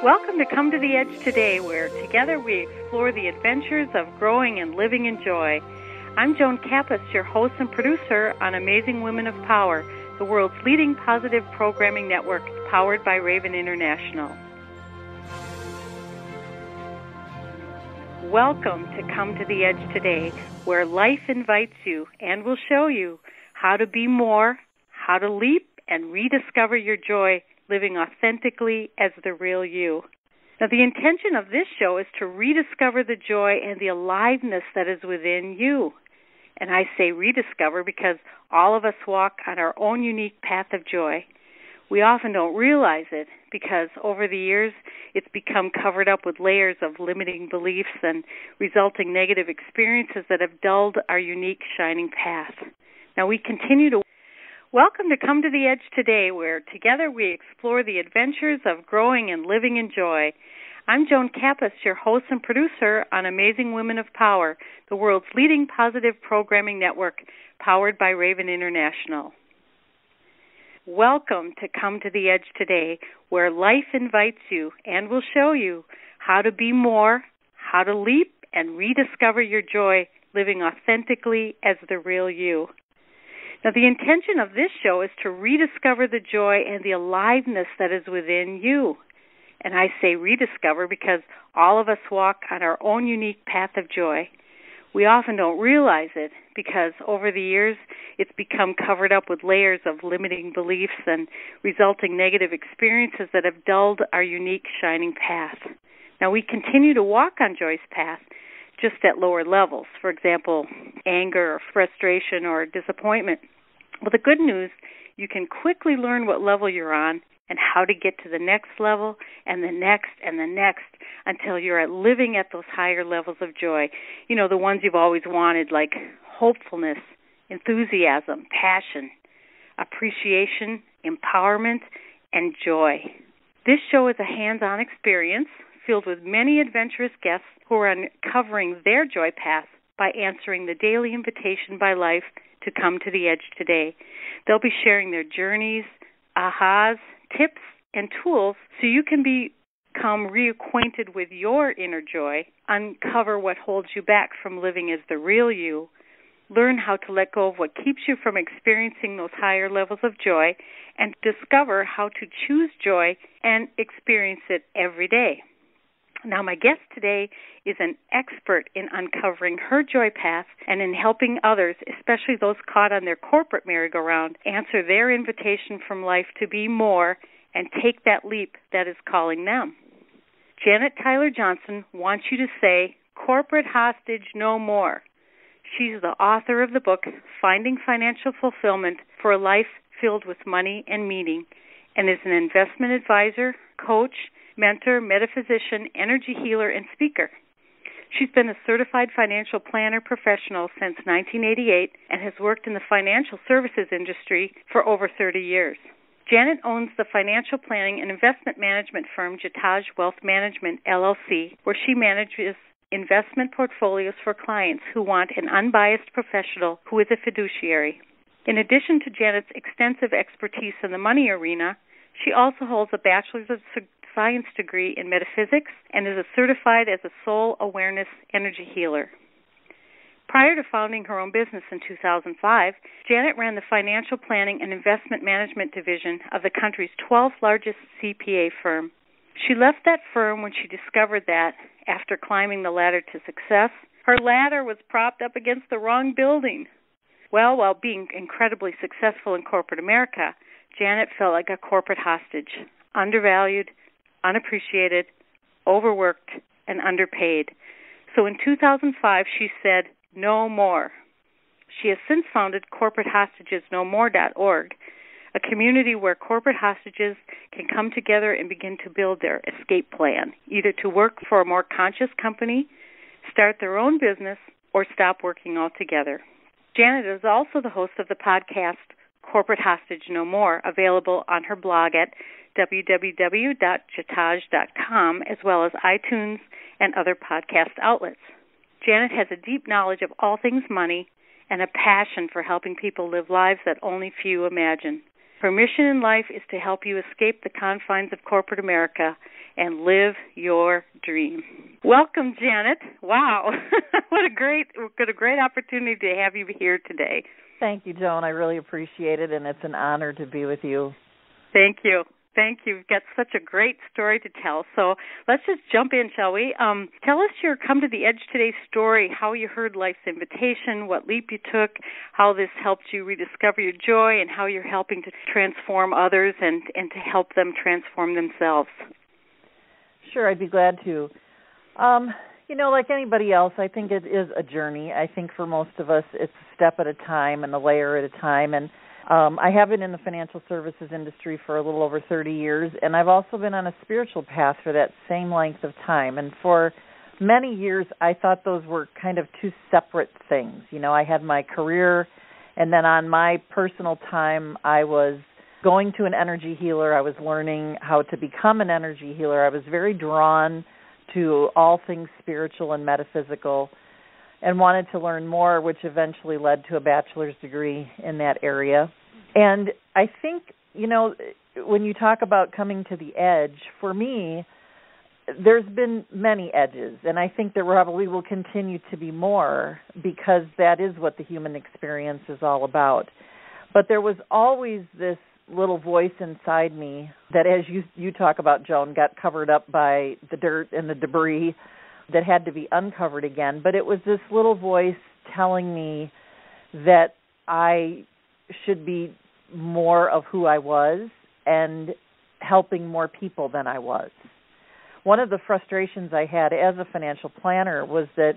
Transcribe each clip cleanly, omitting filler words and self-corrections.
Welcome to Come to the Edge Today, where together we explore the adventures of growing and living in joy. I'm Joan Kappas, your host and producer on Amazing Women of Power, the world's leading positive programming network powered by Raven International. Welcome to Come to the Edge Today, where life invites you and will show you how to be more, how to leap and rediscover your joy, living authentically as the real you. Now, the intention of this show is to rediscover the joy and the aliveness that is within you. And I say rediscover because all of us walk on our own unique path of joy. We often don't realize it because over the years it's become covered up with layers of limiting beliefs and resulting negative experiences that have dulled our unique shining path. Now, we continue to Welcome to Come to the Edge Today, where together we explore the adventures of growing and living in joy. I'm Joan Kappas, your host and producer on Amazing Women of Power, the world's leading positive programming network powered by Raven International. Welcome to Come to the Edge Today, where life invites you and will show you how to be more, how to leap and rediscover your joy, living authentically as the real you. Now, the intention of this show is to rediscover the joy and the aliveness that is within you. And I say rediscover because all of us walk on our own unique path of joy. We often don't realize it because over the years it's become covered up with layers of limiting beliefs and resulting negative experiences that have dulled our unique shining path. Now, we continue to walk on joy's path, just at lower levels, for example, anger or frustration or disappointment. Well, the good news, you can quickly learn what level you're on and how to get to the next level and the next and the next until you're living at those higher levels of joy. You know, the ones you've always wanted, like hopefulness, enthusiasm, passion, appreciation, empowerment, and joy. This show is a hands-on experience filled with many adventurous guests who are uncovering their joy path by answering the daily invitation by life to come to the edge today. They'll be sharing their journeys, ahas, tips, and tools so you can become reacquainted with your inner joy, uncover what holds you back from living as the real you, learn how to let go of what keeps you from experiencing those higher levels of joy, and discover how to choose joy and experience it every day. Now, my guest today is an expert in uncovering her joy path and in helping others, especially those caught on their corporate merry-go-round, answer their invitation from life to be more and take that leap that is calling them. Janet Tyler Johson wants you to say, corporate hostage no more. She's the author of the book, Finding Financial Fulfillment for a Life Filled with Money and Meaning, and is an investment advisor, coach, mentor, metaphysician, energy healer, and speaker. She's been a certified financial planner professional since 1988 and has worked in the financial services industry for over 30 years. Janet owns the financial planning and investment management firm Jataj Wealth Management, LLC, where she manages investment portfolios for clients who want an unbiased professional who is a fiduciary. In addition to Janet's extensive expertise in the money arena, she also holds a Bachelor's of Science degree in metaphysics and is certified as a soul awareness energy healer. Prior to founding her own business in 2005, Janet ran the financial planning and investment management division of the country's 12th largest CPA firm. She left that firm when she discovered that, after climbing the ladder to success, her ladder was propped up against the wrong building. Well, while being incredibly successful in corporate America, Janet felt like a corporate hostage, undervalued, unappreciated, overworked, and underpaid. So in 2005, she said, no more. She has since founded CorporateHostagesNoMore.org, a community where corporate hostages can come together and begin to build their escape plan, either to work for a more conscious company, start their own business, or stop working altogether. Janet is also the host of the podcast Corporate Hostage No More, available on her blog at www.jataj.com, as well as iTunes and other podcast outlets. Janet has a deep knowledge of all things money and a passion for helping people live lives that only few imagine. Her mission in life is to help you escape the confines of corporate America and live your dream. Welcome, Janet. Wow. What a great opportunity to have you here today. Thank you, Joan. I really appreciate it, and it's an honor to be with you. Thank you. Thank you. You've got such a great story to tell. So let's just jump in, shall we? Tell us your Come to the Edge Today story, how you heard life's invitation, what leap you took, how this helped you rediscover your joy, and how you're helping to transform others and to help them transform themselves. Sure, I'd be glad to. Like anybody else, I think it is a journey. I think for most of us, it's a step at a time and a layer at a time. And I have been in the financial services industry for a little over 30 years, and I've also been on a spiritual path for that same length of time. And for many years, I thought those were kind of two separate things. I had my career, and then on my personal time, I was going to an energy healer. I was learning how to become an energy healer. I was very drawn to all things spiritual and metaphysical and wanted to learn more, which eventually led to a bachelor's degree in that area. And I think, when you talk about coming to the edge, for me, there's been many edges, and I think there probably will continue to be more because that is what the human experience is all about. But there was always this little voice inside me that, as you talk about, Joan, got covered up by the dirt and the debris that had to be uncovered again. But it was this little voice telling me that I should be more of who I was and helping more people than I was. One of the frustrations I had as a financial planner was that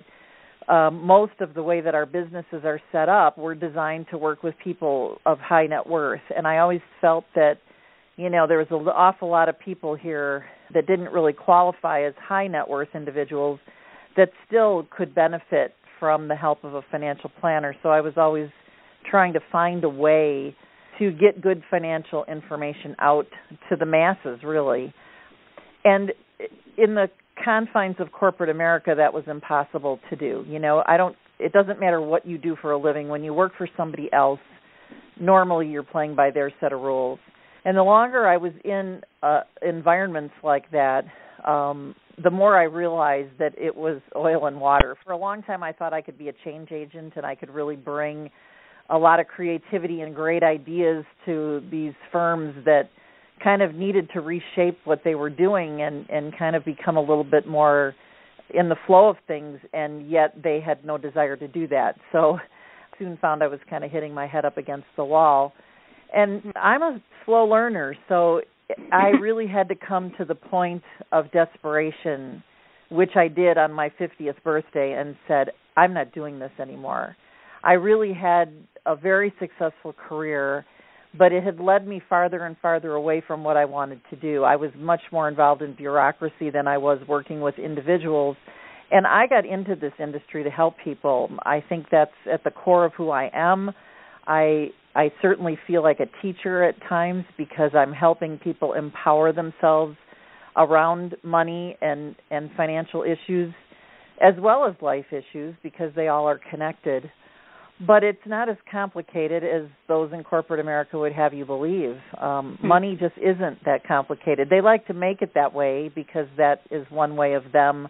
most of the way that our businesses are set up, we're designed to work with people of high net worth. And I always felt that, there was an awful lot of people here that didn't really qualify as high net worth individuals that still could benefit from the help of a financial planner. So I was always trying to find a way to get good financial information out to the masses, really. And in the confines of corporate America, that was impossible to do. It doesn't matter what you do for a living. When you work for somebody else, normally you're playing by their set of rules. And the longer I was in environments like that, the more I realized that it was oil and water. For a long time, I thought I could be a change agent and I could really bring a lot of creativity and great ideas to these firms that kind of needed to reshape what they were doing and kind of become a little bit more in the flow of things, and yet they had no desire to do that. So I soon found I was kind of hitting my head up against the wall. And I'm a slow learner, so I really had to come to the point of desperation, which I did on my 50th birthday, and said, I'm not doing this anymore. I really had a very successful career, but it had led me farther and farther away from what I wanted to do. I was much more involved in bureaucracy than I was working with individuals, and I got into this industry to help people. I think that's at the core of who I am. I certainly feel like a teacher at times because I'm helping people empower themselves around money and financial issues as well as life issues because they all are connected. But it's not as complicated as those in corporate America would have you believe. Money just isn't that complicated. They like to make it that way because that is one way of them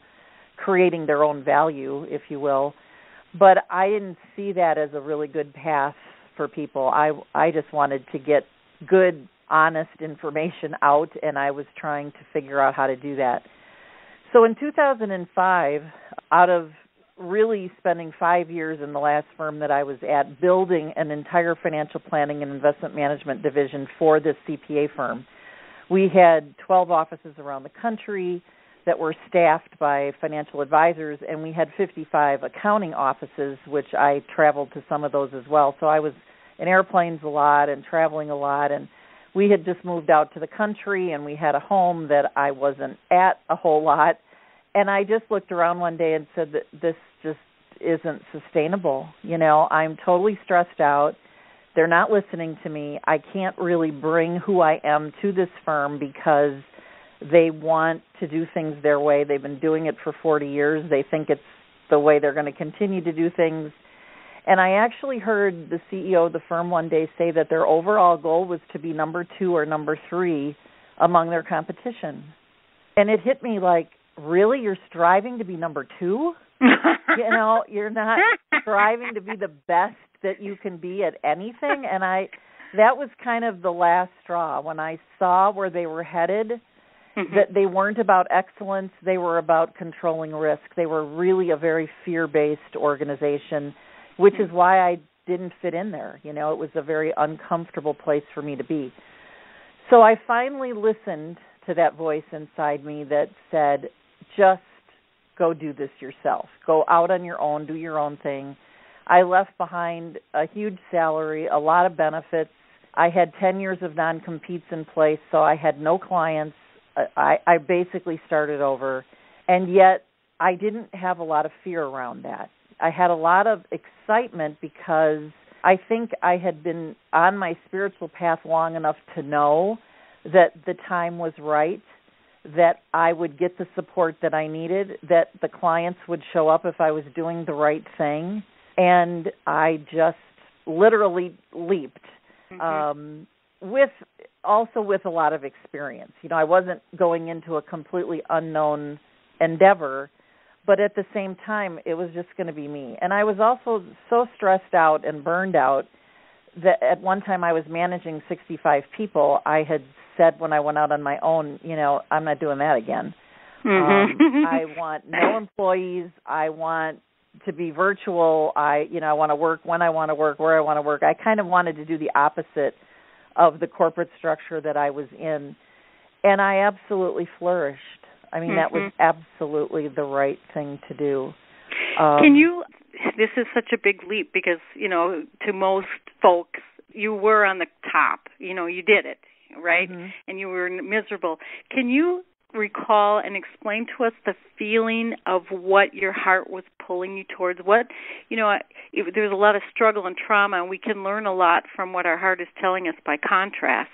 creating their own value, if you will. But I didn't see that as a really good path for people. I just wanted to get good, honest information out, and I was trying to figure out how to do that. So in 2005, out of really spending 5 years in the last firm that I was at, building an entire financial planning and investment management division for this CPA firm. We had 12 offices around the country that were staffed by financial advisors, and we had 55 accounting offices, which I traveled to some of those as well. So I was in airplanes a lot and traveling a lot, and we had just moved out to the country, and we had a home that I wasn't at a whole lot. And I just looked around one day and said that this just isn't sustainable. You know, I'm totally stressed out. They're not listening to me. I can't really bring who I am to this firm because they want to do things their way. They've been doing it for 40 years. They think it's the way they're going to continue to do things. And I actually heard the CEO of the firm one day say that their overall goal was to be number 2 or number 3 among their competition. And it hit me like, really? You're striving to be number 2? You're not striving to be the best that you can be at anything. And that was kind of the last straw when I saw where they were headed, that they weren't about excellence. They were about controlling risk. They were really a very fear-based organization, which is why I didn't fit in there. It was a very uncomfortable place for me to be. So I finally listened to that voice inside me that said, just go do this yourself. Go out on your own, do your own thing. I left behind a huge salary, a lot of benefits. I had 10 years of non-competes in place, so I had no clients. I basically started over, and yet I didn't have a lot of fear around that. I had a lot of excitement because I think I had been on my spiritual path long enough to know that the time was right, that I would get the support that I needed, that the clients would show up if I was doing the right thing, and I just literally leaped, with a lot of experience. I wasn't going into a completely unknown endeavor, but at the same time, it was just going to be me. And I was also so stressed out and burned out that at one time I was managing 65 people. I had said when I went out on my own, I'm not doing that again. I want no employees. I want to be virtual. I want to work when I want to work, where I want to work. I kind of wanted to do the opposite of the corporate structure that I was in. And I absolutely flourished. I mean, that was absolutely the right thing to do. This is such a big leap because, to most folks, you were on the top. You did it, right? And you were miserable. Can you recall and explain to us the feeling of what your heart was pulling you towards? There's a lot of struggle and trauma, and we can learn a lot from what our heart is telling us by contrast.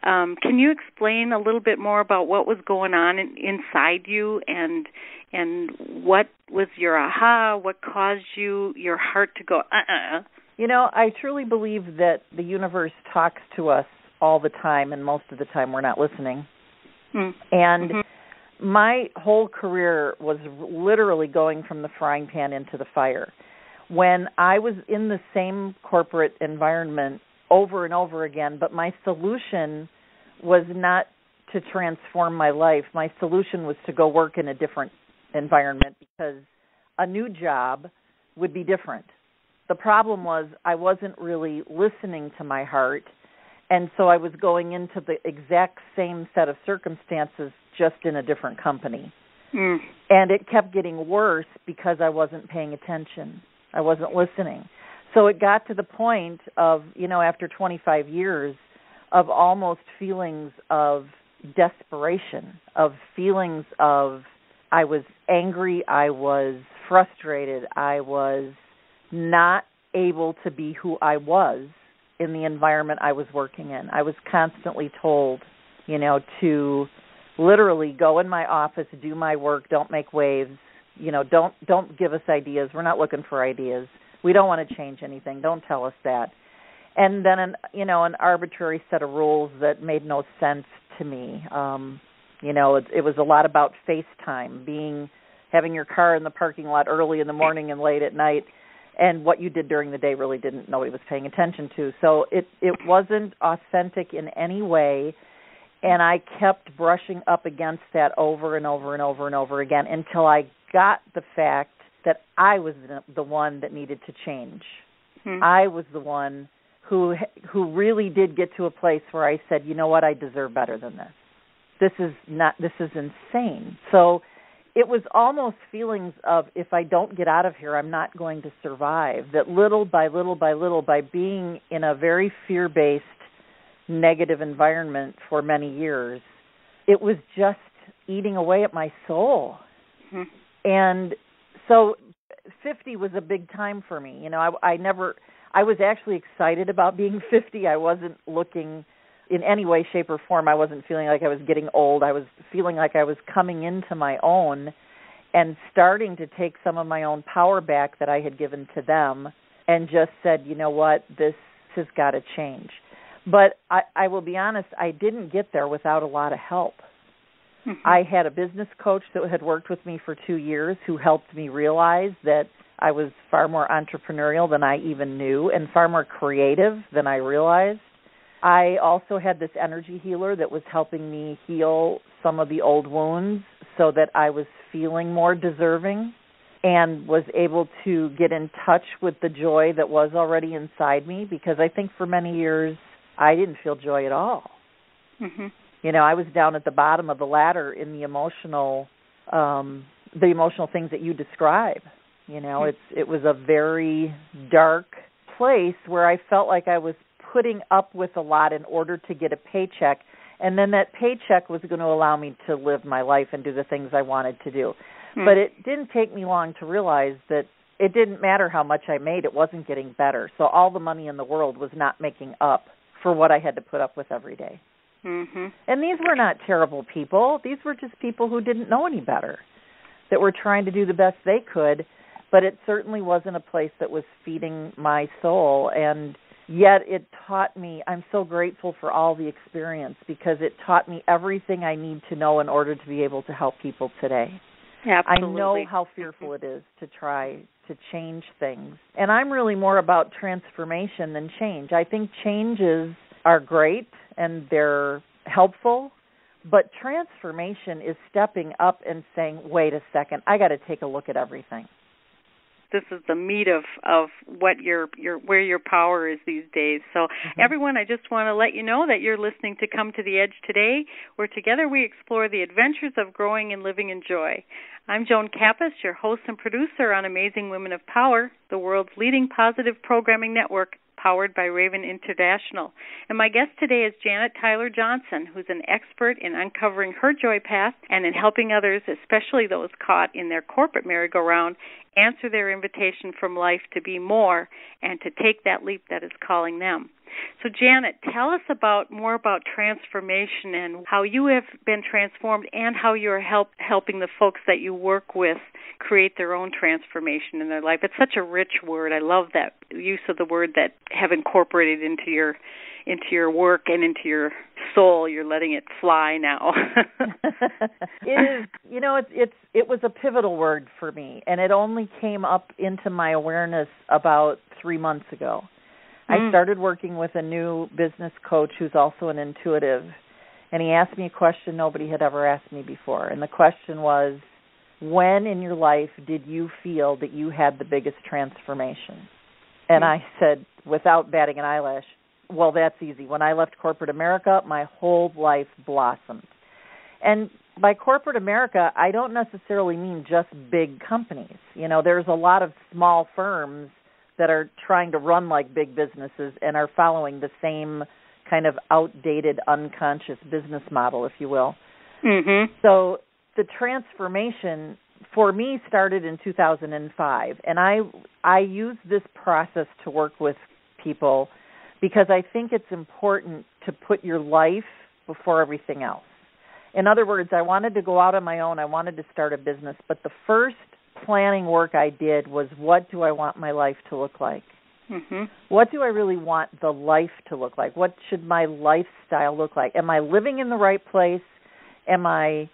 Can you explain a little bit more about what was going on inside you and what was your aha? What caused your heart to go, I truly believe that the universe talks to us all the time, and most of the time we're not listening. And my whole career was literally going from the frying pan into the fire. When I was in the same corporate environment over and over again, but my solution was not to transform my life. My solution was to go work in a different environment because a new job would be different. The problem was I wasn't really listening to my heart, and so I was going into the exact same set of circumstances, just in a different company. And it kept getting worse because I wasn't paying attention. I wasn't listening. So it got to the point of, after 25 years, of almost feelings of desperation, of feelings of I was angry, I was frustrated, I was not able to be who I was in the environment I was working in. I was constantly told, to literally go in my office, do my work, don't make waves, don't give us ideas. We're not looking for ideas. We don't want to change anything. Don't tell us that. And then, an arbitrary set of rules that made no sense to me. It was a lot about FaceTime, having your car in the parking lot early in the morning and late at night, and what you did during the day really nobody was paying attention to. So it wasn't authentic in any way, and I kept brushing up against that over and over and over and over again until I got the fact that I was the one that needed to change. I was the one who really did get to a place where I said, you know what, I deserve better than this. This is insane. So it was almost feelings of, if I don't get out of here, I'm not going to survive. That little by little by little, by being in a very fear-based, negative environment for many years, it was just eating away at my soul. And so 50 was a big time for me. I was actually excited about being 50. I wasn't looking in any way, shape, or form. I wasn't feeling like I was getting old. I was feeling like I was coming into my own and starting to take some of my own power back that I had given to them, and just said, you know what, this has got to change. But I will be honest, I didn't get there without a lot of help. I had a business coach that had worked with me for 2 years who helped me realize that I was far more entrepreneurial than I even knew and far more creative than I realized. I also had this energy healer that was helping me heal some of the old wounds so that I was feeling more deserving and was able to get in touch with the joy that was already inside me, because I think for many years I didn't feel joy at all. Mm-hmm. You know, I was down at the bottom of the ladder in the emotional things that you describe. You know, it was a very dark place where I felt like I was putting up with a lot in order to get a paycheck, and then that paycheck was going to allow me to live my life and do the things I wanted to do. But it didn't take me long to realize that it didn't matter how much I made, it wasn't getting better. So all the money in the world was not making up for what I had to put up with every day. Mm-hmm. And these were not terrible people. These were just people who didn't know any better, that were trying to do the best they could, but it certainly wasn't a place that was feeding my soul. And yet it taught me, I'm so grateful for all the experience, because it taught me everything I need to know in order to be able to help people today. Absolutely. I know how fearful it is to try to change things. And I'm really more about transformation than change. I think changes are great and they're helpful, but transformation is stepping up and saying, wait a second, I got to take a look at everything. This is the meat of what where your power is these days. So everyone, I just want to let you know that you're listening to Come to the Edge today, where together we explore the adventures of growing and living in joy. I'm Joan Kappas, your host and producer on Amazing Women of Power, the world's leading positive programming network, powered by Raven International. And my guest today is Janet Tyler Johson, who's an expert in uncovering her joy path and in helping others, especially those caught in their corporate merry-go-round, answer their invitation from life to be more and to take that leap that is calling them. So, Janet, tell us more about transformation and how you have been transformed and how you're helping the folks that you work with create their own transformation in their life. It's such a rich word. I love that use of the word that have incorporated into your work and into your soul. You're letting it fly now. It is. You know, it was a pivotal word for me, and it only came up into my awareness about 3 months ago. I started working with a new business coach who's also an intuitive, and he asked me a question nobody had ever asked me before. And the question was, when in your life did you feel that you had the biggest transformation? And I said, without batting an eyelash, well, that's easy. When I left corporate America, my whole life blossomed. And by corporate America, I don't necessarily mean just big companies. You know, there's a lot of small firms that are trying to run like big businesses and are following the same kind of outdated, unconscious business model, if you will. Mm-hmm. So the transformation for me started in 2005, and I use this process to work with people because I think it's important to put your life before everything else. In other words, I wanted to go out on my own. I wanted to start a business, but the first planning work I did was, what do I want my life to look like? Mm-hmm. What do I really want the life to look like? What should my lifestyle look like? Am I living in the right place? Am I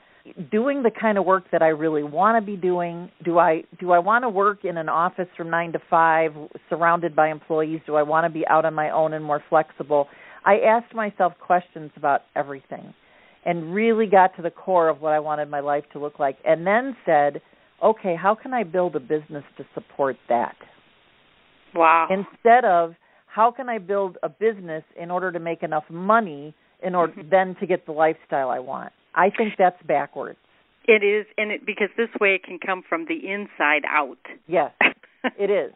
doing the kind of work that I really want to be doing? Do I want to work in an office from 9 to 5 surrounded by employees? Do I want to be out on my own and more flexible? I asked myself questions about everything and really got to the core of what I wanted my life to look like, and then said, okay, how can I build a business to support that? Wow. Instead of, how can I build a business in order to make enough money in order then to get the lifestyle I want? I think that's backwards. It is, because this way it can come from the inside out. Yes, it is.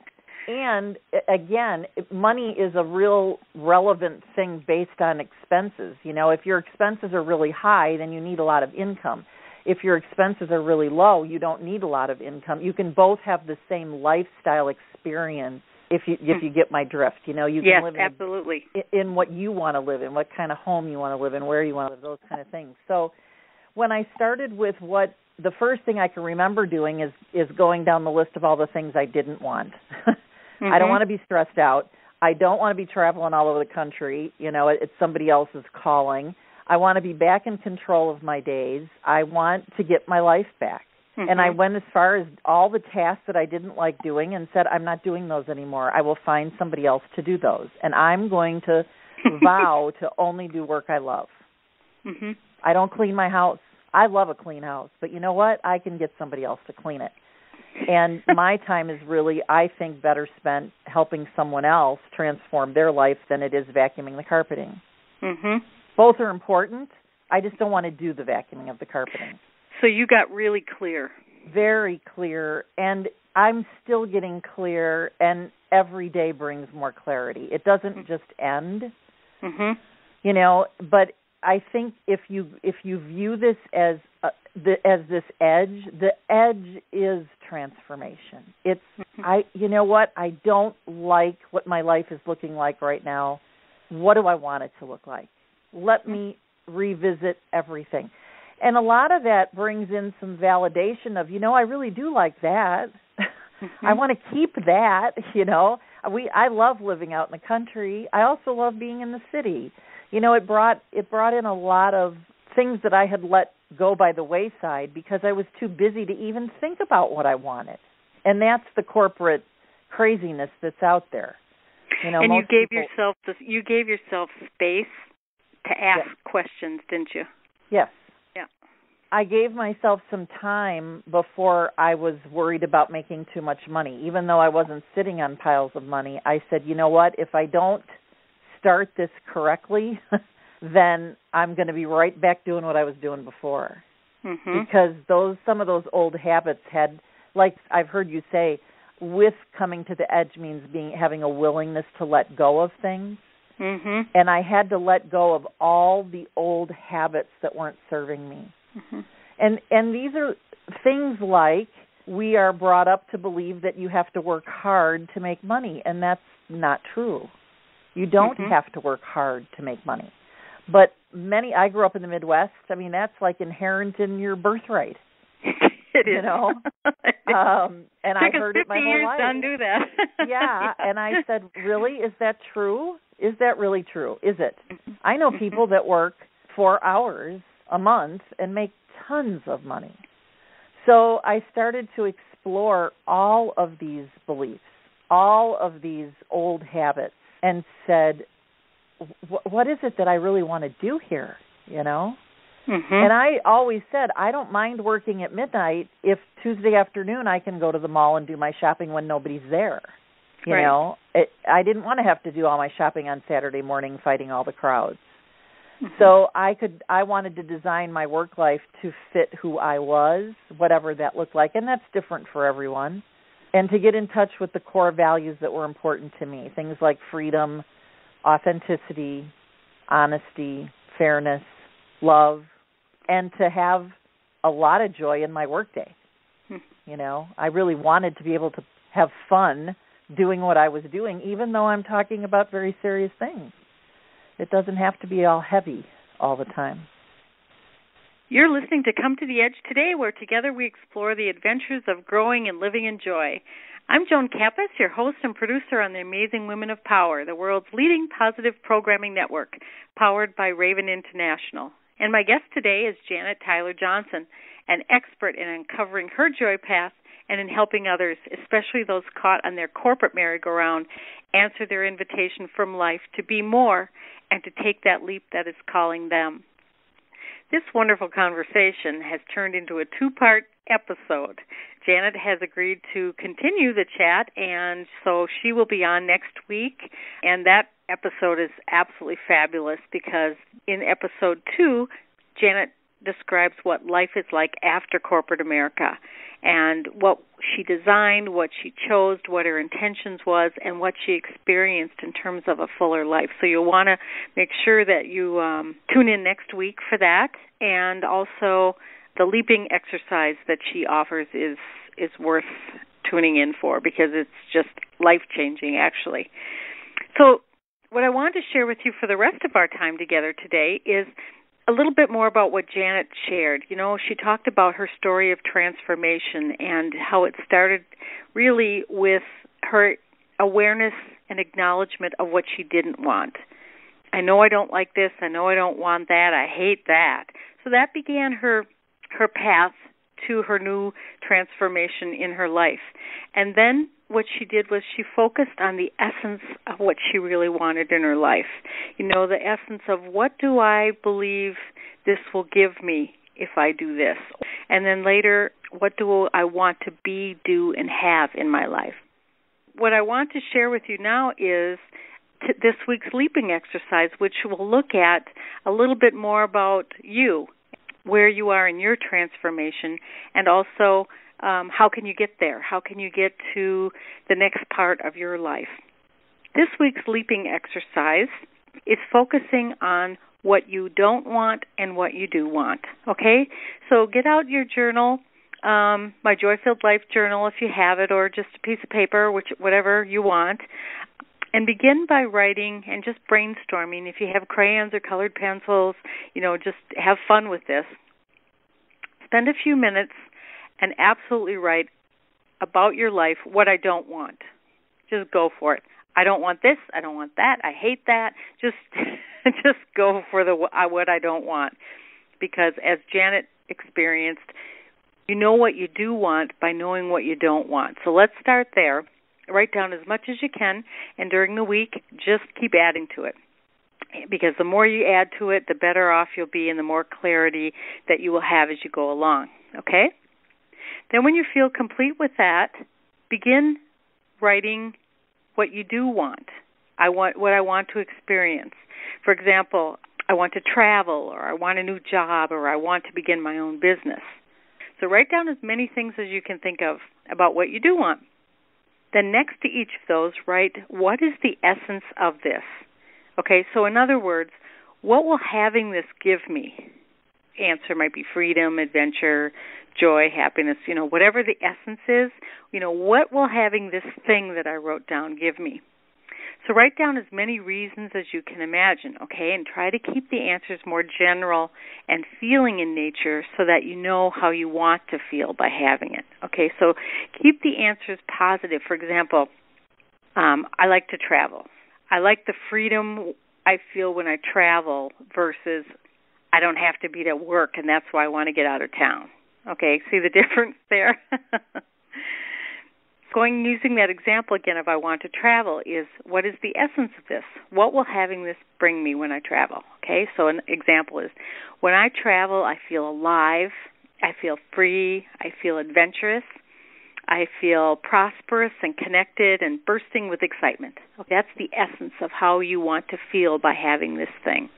And, again, money is a real relevant thing based on expenses. You know, if your expenses are really high, then you need a lot of income. If your expenses are really low, you don't need a lot of income. You can both have the same lifestyle experience if you get my drift. You know, you can live absolutely. in what you want to live in, what kind of home you want to live in, where you want to live, those kind of things. So when I started with the first thing I can remember doing is going down the list of all the things I didn't want. I don't want to be stressed out. I don't want to be traveling all over the country. You know, it's somebody else's calling. I want to be back in control of my days. I want to get my life back. Mm-hmm. And I went as far as all the tasks that I didn't like doing and said, I'm not doing those anymore. I will find somebody else to do those. And I'm going to vow to only do work I love. Mm-hmm. I don't clean my house. I love a clean house. But you know what? I can get somebody else to clean it. And my time is really, I think, better spent helping someone else transform their life than it is vacuuming the carpeting. Mm-hmm. Both are important. I just don't want to do the vacuuming of the carpeting. So you got really clear. Very clear. And I'm still getting clear, and every day brings more clarity. It doesn't just end, you know, but I think if you view this as this edge, the edge is transformation. It's you know what? I don't like what my life is looking like right now. What do I want it to look like? Let me revisit everything. And a lot of that brings in some validation of, you know, I really do like that. I want to keep that, you know. I love living out in the country. I also love being in the city. You know, it brought in a lot of things that I had let go by the wayside because I was too busy to even think about what I wanted. And that's the corporate craziness that's out there. You know, and you gave yourself space to ask questions, didn't you? Yes. Yeah. I gave myself some time before I was worried about making too much money. Even though I wasn't sitting on piles of money, I said, you know what, if I don't start this correctly, then I'm going to be right back doing what I was doing before. Because some of those old habits had, like I've heard you say, with coming to the edge means having a willingness to let go of things. And I had to let go of all the old habits that weren't serving me. And these are things like we are brought up to believe that you have to work hard to make money, and that's not true. You don't have to work hard to make money. But I grew up in the Midwest. I mean, that's like inherent in your birthright. It is. You know? And I heard it my whole life. Took us 50 years to undo that. Yeah, and I said, really? Is that true? Is that really true? Is it? I know people that work 4 hours a month and make tons of money. So I started to explore all of these beliefs, all of these old habits, and said, what is it that I really want to do here, you know? And I always said, I don't mind working at midnight if Tuesday afternoon I can go to the mall and do my shopping when nobody's there. You know, I didn't want to have to do all my shopping on Saturday morning fighting all the crowds. So I wanted to design my work life to fit who I was, whatever that looked like, and that's different for everyone. And to get in touch with the core values that were important to me, things like freedom, authenticity, honesty, fairness, love, and to have a lot of joy in my workday. You know, I really wanted to be able to have fun doing what I was doing, even though I'm talking about very serious things. It doesn't have to be all heavy all the time. You're listening to Come to the Edge today, where together we explore the adventures of growing and living in joy. I'm Joan Kappas, your host and producer on the Amazing Women of Power, the world's leading positive programming network, powered by Raven International. And my guest today is Janet Tyler Johson, an expert in uncovering her joy path and in helping others, especially those caught on their corporate merry-go-round, answer their invitation from life to be more and to take that leap that is calling them. This wonderful conversation has turned into a 2-part episode. Janet has agreed to continue the chat, and so she will be on next week. And that episode is absolutely fabulous because in episode 2, Janet describes what life is like after corporate America and what she designed, what she chose, what her intentions was, and what she experienced in terms of a fuller life. So you'll want to make sure that you tune in next week for that. And also the leaping exercise that she offers is worth tuning in for because it's just life-changing, actually. So what I want to share with you for the rest of our time together today is a little bit more about what Janet shared. You know, she talked about her story of transformation and how it started really with her awareness and acknowledgement of what she didn't want. I know I don't like this. I know I don't want that. I hate that. So that began her path to her new transformation in her life. And then what she did was she focused on the essence of what she really wanted in her life. You know, the essence of what do I believe this will give me if I do this? And then later, what do I want to be, do, and have in my life? What I want to share with you now is this week's leaping exercise, which will look at a little bit more about you, where you are in your transformation, and also how can you get there? How can you get to the next part of your life? This week's leaping exercise is focusing on what you don't want and what you do want, okay? So get out your journal, my Joy-Filled Life journal if you have it, or just a piece of paper, whatever you want, and begin by writing and just brainstorming. If you have crayons or colored pencils, just have fun with this. Spend a few minutes and absolutely write about your life what I don't want. Just go for it. I don't want this. I don't want that. I hate that. Just go for what I don't want. Because as Janet experienced, you know what you do want by knowing what you don't want. So let's start there. Write down as much as you can, and during the week, just keep adding to it. Because the more you add to it, the better off you'll be and the more clarity that you will have as you go along. Okay? Then when you feel complete with that, begin writing what you do want. What I want to experience. For example, I want to travel, or I want a new job, or I want to begin my own business. So write down as many things as you can think of about what you do want. Then next to each of those, write, what is the essence of this? Okay, so in other words, what will having this give me? Answer might be freedom, adventure, joy, happiness, whatever the essence is, what will having this thing that I wrote down give me? So write down as many reasons as you can imagine, okay, and try to keep the answers more general and feeling in nature so that you know how you want to feel by having it, okay? So keep the answers positive. For example, I like to travel. I like the freedom I feel when I travel versus I don't have to be at work, and that's why I want to get out of town. Okay, see the difference there? Using that example again of I want to travel is what is the essence of this? What will having this bring me when I travel? Okay, so an example is when I travel, I feel alive, I feel free, I feel adventurous, I feel prosperous and connected and bursting with excitement. That's the essence of how you want to feel by having this thing.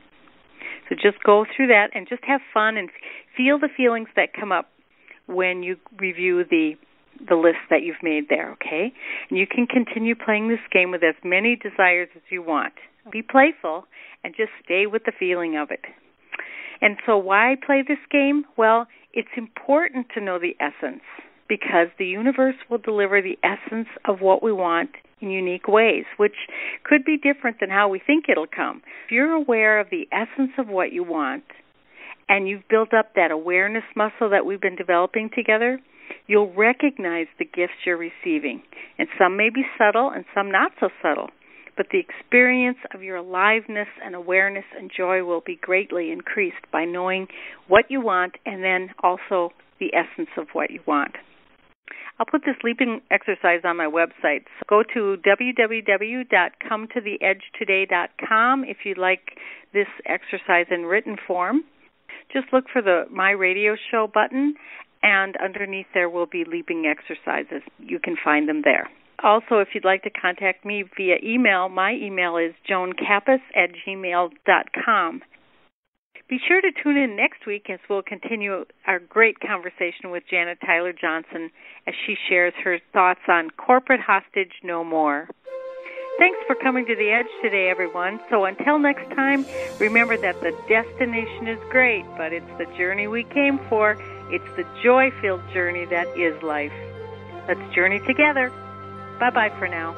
So just go through that and just have fun and feel the feelings that come up when you review the list that you've made there, okay? And you can continue playing this game with as many desires as you want. Be playful and just stay with the feeling of it. And so why play this game? Well, it's important to know the essence because the universe will deliver the essence of what we want in unique ways, which could be different than how we think it'll come. If you're aware of the essence of what you want and you've built up that awareness muscle that we've been developing together, you'll recognize the gifts you're receiving. And some may be subtle and some not so subtle. But the experience of your aliveness and awareness and joy will be greatly increased by knowing what you want and then also the essence of what you want. I'll put this leaping exercise on my website. So go to www.cometotheedgetoday.com if you'd like this exercise in written form. Just look for the My Radio Show button, and underneath there will be leaping exercises. You can find them there. Also, if you'd like to contact me via email, my email is joankappas@gmail.com. Be sure to tune in next week as we'll continue our great conversation with Janet Tyler Johson as she shares her thoughts on corporate hostage no more. Thanks for coming to the Edge today, everyone. So until next time, remember that the destination is great, but it's the journey we came for. It's the joy-filled journey that is life. Let's journey together. Bye-bye for now.